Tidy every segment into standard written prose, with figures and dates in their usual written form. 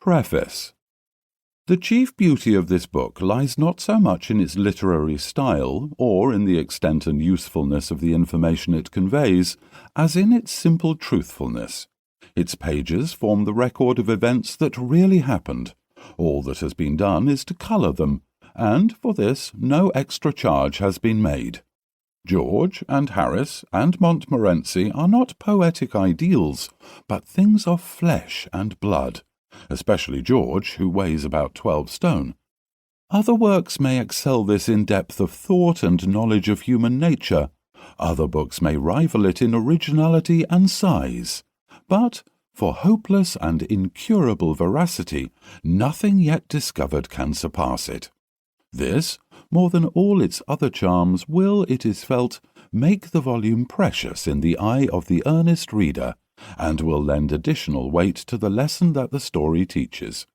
Preface. The chief beauty of this book lies not so much in its literary style, or in the extent and usefulness of the information it conveys, as in its simple truthfulness. Its pages form the record of events that really happened. All that has been done is to colour them, and for this no extra charge has been made. George and Harris and Montmorency are not poetic ideals, but things of flesh and blood, especially George, who weighs about 12 stone. Other works may excel this in depth of thought and knowledge of human nature. Other books may rival it in originality and size. But for hopeless and incurable veracity, nothing yet discovered can surpass it. This, more than all its other charms, will, it is felt, make the volume precious in the eye of the earnest reader, and will lend additional weight to the lesson that the story teaches.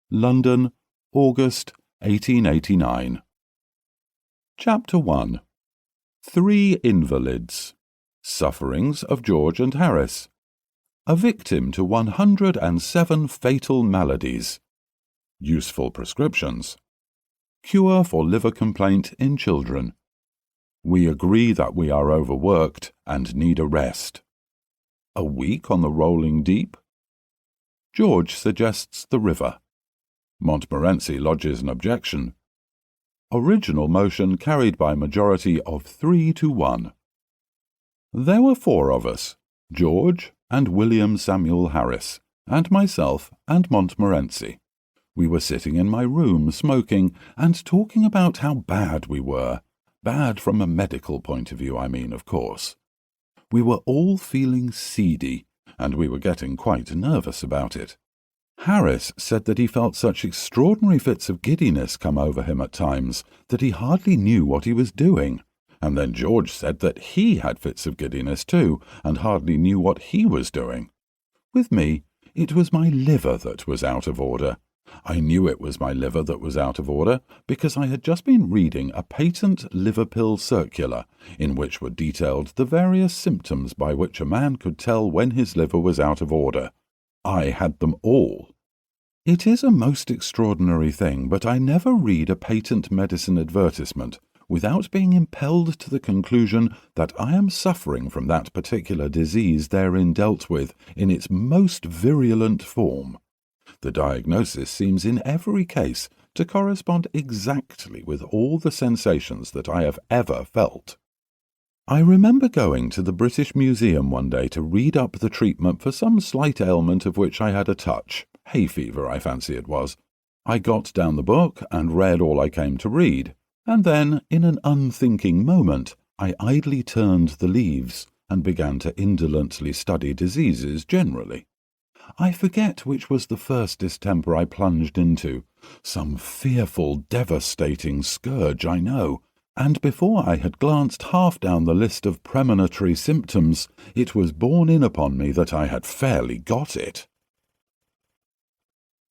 London, August, 1889. Chapter 1. 3 Invalids. Sufferings of George and Harris. A victim to 107 fatal maladies. Useful prescriptions. Cure for liver complaint in children. We agree that we are overworked and need a rest. A week on the rolling deep? George suggests the river. Montmorency lodges an objection. Original motion carried by majority of 3-1. There were 4 of us, George and William Samuel Harris, and myself and Montmorency. We were sitting in my room smoking and talking about how bad we were. Bad from a medical point of view, I mean, of course. We were all feeling seedy, and we were getting quite nervous about it. Harris said that he felt such extraordinary fits of giddiness come over him at times that he hardly knew what he was doing, and then George said that he had fits of giddiness too, and hardly knew what he was doing. With me, it was my liver that was out of order. I knew it was my liver that was out of order because I had just been reading a patent liver pill circular in which were detailed the various symptoms by which a man could tell when his liver was out of order. I had them all. It is a most extraordinary thing, but I never read a patent medicine advertisement without being impelled to the conclusion that I am suffering from that particular disease therein dealt with in its most virulent form. The diagnosis seems in every case to correspond exactly with all the sensations that I have ever felt. I remember going to the British Museum one day to read up the treatment for some slight ailment of which I had a touch. Hay fever, I fancy it was. I got down the book and read all I came to read, and then, in an unthinking moment, I idly turned the leaves and began to indolently study diseases generally. I forget which was the first distemper I plunged into. Some fearful, devastating scourge, I know, and before I had glanced half down the list of premonitory symptoms, it was borne in upon me that I had fairly got it.